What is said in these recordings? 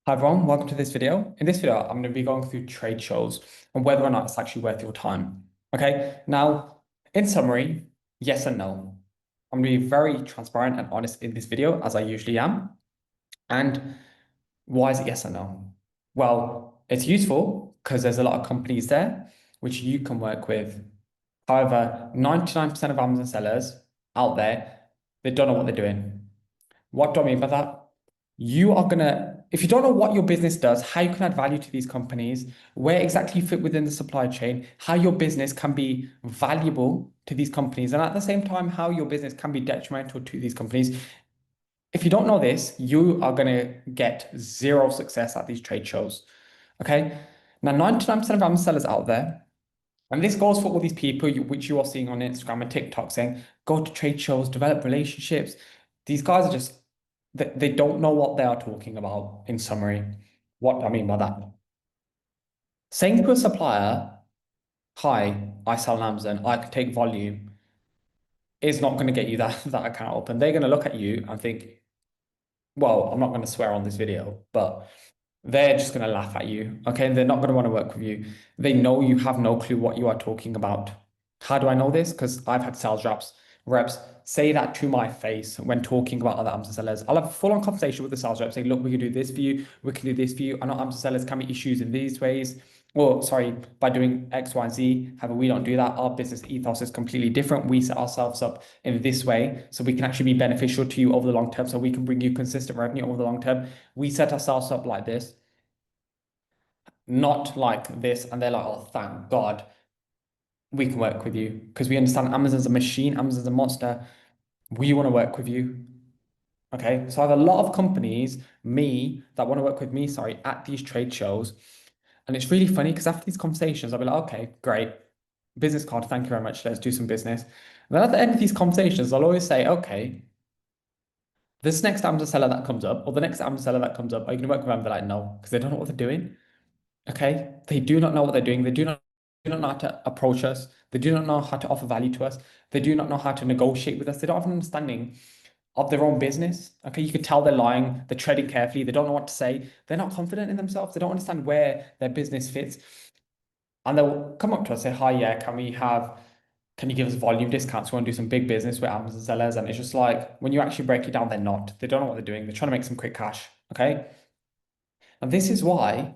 Hi everyone, welcome to this video. In this video, I'm going to be going through trade shows and whether or not it's actually worth your time. Okay, now in summary, yes and no. I'm going to be very transparent and honest in this video, as I usually am. And why is it yes and no? Well, it's useful because there's a lot of companies there which you can work with. However, 99% of Amazon sellers out there, they don't know what they're doing. What do I mean by that? You are gonna, if you don't know what your business does, how you can add value to these companies, where exactly you fit within the supply chain, how your business can be valuable to these companies, and at the same time, how your business can be detrimental to these companies. If you don't know this, you are gonna get zero success at these trade shows. Okay. Now, 99% of Amazon sellers out there, and this goes for all these people which you are seeing on Instagram and TikTok saying, go to trade shows, develop relationships. These guys are just, they don't know what they are talking about, in summary. What I mean by that. Saying to a supplier, hi, I sell on Amazon, I can take volume, is not going to get you that account open. They're going to look at you and think, well, I'm not going to swear on this video, but they're just going to laugh at you. Okay. They're not going to want to work with you. They know you have no clue what you are talking about. How do I know this? Because I've had sales reps say that to my face when talking about other Amazon sellers. I'll have a full-on conversation with the sales rep saying, look, we can do this for you. We can do this for you. I know Amazon sellers can be issues in these ways. Or sorry, by doing X, Y, and Z. However, we don't do that. Our business ethos is completely different. We set ourselves up in this way so we can actually be beneficial to you over the long term. So we can bring you consistent revenue over the long term. We set ourselves up like this, not like this. And they're like, oh, thank God we can work with you because we understand Amazon's a machine, Amazon's a monster. We want to work with you. Okay. So I have a lot of companies, that want to work with me, sorry, at these trade shows. And it's really funny because after these conversations, I'll be like, okay, great. Business card, thank you very much. Let's do some business. And then at the end of these conversations, I'll always say, okay, this next Amazon seller that comes up, or the next Amazon seller that comes up, are you going to work with them? They're like, no, because they don't know what they're doing. Okay. They do not know what they're doing. They do not know how to approach us. They do not know how to offer value to us. They do not know how to negotiate with us. They don't have an understanding of their own business. Okay. You can tell they're lying. They're treading carefully. They don't know what to say. They're not confident in themselves. They don't understand where their business fits. And they'll come up to us and say, hi, yeah, can you give us volume discounts? We want to do some big business with Amazon sellers. And it's just like, when you actually break it down, they're not. They don't know what they're doing. They're trying to make some quick cash. Okay. And this is why,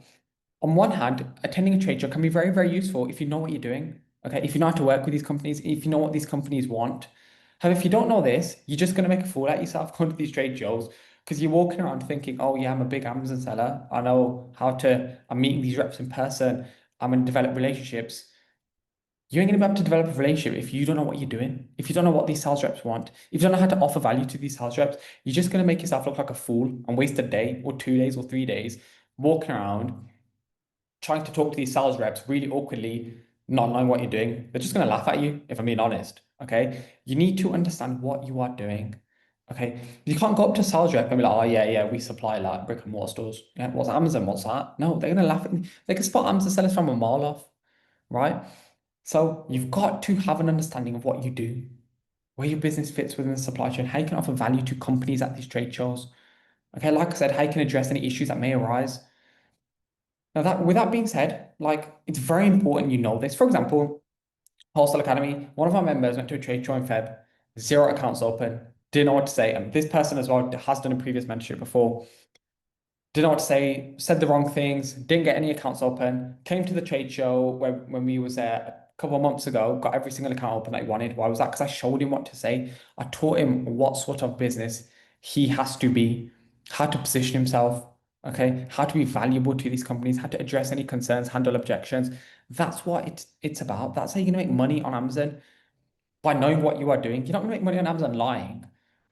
on one hand, attending a trade show can be very, very useful if you know what you're doing. Okay. If you know how to work with these companies, if you know what these companies want. However, if you don't know this, you're just going to make a fool out of yourself going to these trade shows because you're walking around thinking, oh, yeah, I'm a big Amazon seller. I'm meeting these reps in person. I'm going to develop relationships. You ain't going to be able to develop a relationship if you don't know what you're doing. If you don't know what these sales reps want, if you don't know how to offer value to these sales reps, you're just going to make yourself look like a fool and waste a day or 2 days or 3 days walking around trying to talk to these sales reps really awkwardly, not knowing what you're doing. They're just going to laugh at you, if I'm being honest. Okay. You need to understand what you are doing. Okay. You can't go up to a sales rep and be like, oh, yeah, yeah, we supply like brick and mortar stores. Yeah. What's Amazon? What's that? No, they're going to laugh at me. They can spot Amazon sellers from a mile off. Right. So you've got to have an understanding of what you do, where your business fits within the supply chain, how you can offer value to companies at these trade shows. Okay. Like I said, how you can address any issues that may arise. Now that with that being said, like it's very important you know this. For example, Wholesale Academy, one of our members went to a trade show in Feb, zero accounts open, didn't know what to say. And this person as well has done a previous mentorship before, didn't know what to say, said the wrong things, didn't get any accounts open, came to the trade show when we was there a couple of months ago, got every single account open that he wanted. Why was that? Because I showed him what to say. I taught him what sort of business he has to be, how to position himself, okay, how to be valuable to these companies, how to address any concerns, handle objections. That's what it's about. That's how you're gonna make money on Amazon by knowing what you are doing. You're not gonna make money on Amazon lying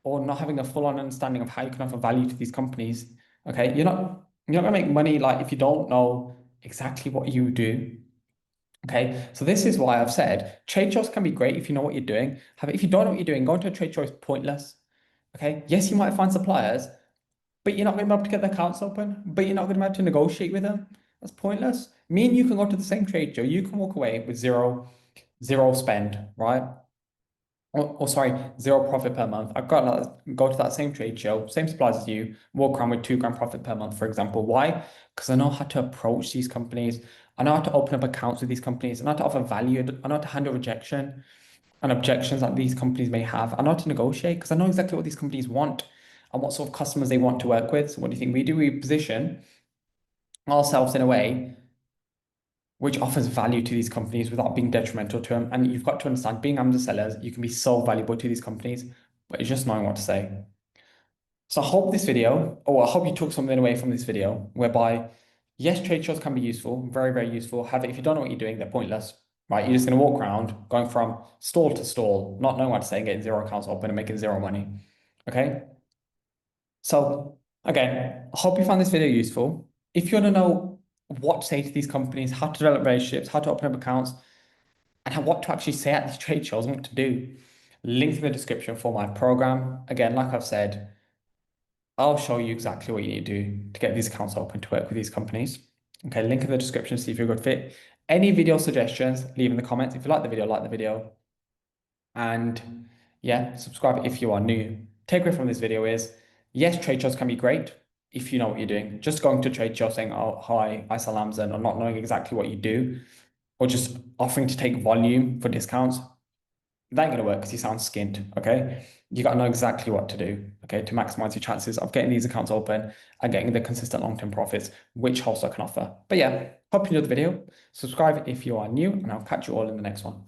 or not having a full-on understanding of how you can offer value to these companies. Okay, you're not gonna make money like if you don't know exactly what you do. Okay, so this is why I've said trade shows can be great if you know what you're doing. However, if you don't know what you're doing, going to a trade show is pointless. Okay, yes, you might find suppliers, but you're not going to be able to get their accounts open, but you're not going to be able to negotiate with them. That's pointless. Me and you can go to the same trade show. You can walk away with zero spend, right? or sorry, zero profit per month. I've got that, go to that same trade show, same supplies as you, walk around with 2 grand profit per month, for example. Why? Because I know how to approach these companies. I know how to open up accounts with these companies. I know how to offer value. I know how to handle rejection and objections that these companies may have. I know how to negotiate because I know exactly what these companies want and what sort of customers they want to work with. So what do you think we do? We position ourselves in a way which offers value to these companies without being detrimental to them. And you've got to understand, being Amazon sellers, you can be so valuable to these companies, but it's just knowing what to say. So I hope this video, or I hope you took something away from this video, whereby, yes, trade shows can be useful, very, very useful. However, if you don't know what you're doing, they're pointless, right? You're just going to walk around going from stall to stall, not knowing what to say, and getting zero accounts open and making zero money. Okay. So again, I hope you found this video useful. If you want to know what to say to these companies, how to develop relationships, how to open up accounts, and what to actually say at these trade shows and what to do, link in the description for my program. Again, like I've said, I'll show you exactly what you need to do to get these accounts open to work with these companies. Okay, link in the description, see if you're a good fit. Any video suggestions, leave in the comments. If you like the video. And yeah, subscribe if you are new. Takeaway from this video is, yes, trade shows can be great if you know what you're doing. Just going to trade show saying, oh, hi, I sell Amazon, or not knowing exactly what you do, or just offering to take volume for discounts, that ain't gonna work because you sound skint, okay? You gotta know exactly what to do, okay, to maximize your chances of getting these accounts open and getting the consistent long-term profits which Wholesale can offer. But yeah, hope you enjoyed the video. Subscribe if you are new, and I'll catch you all in the next one.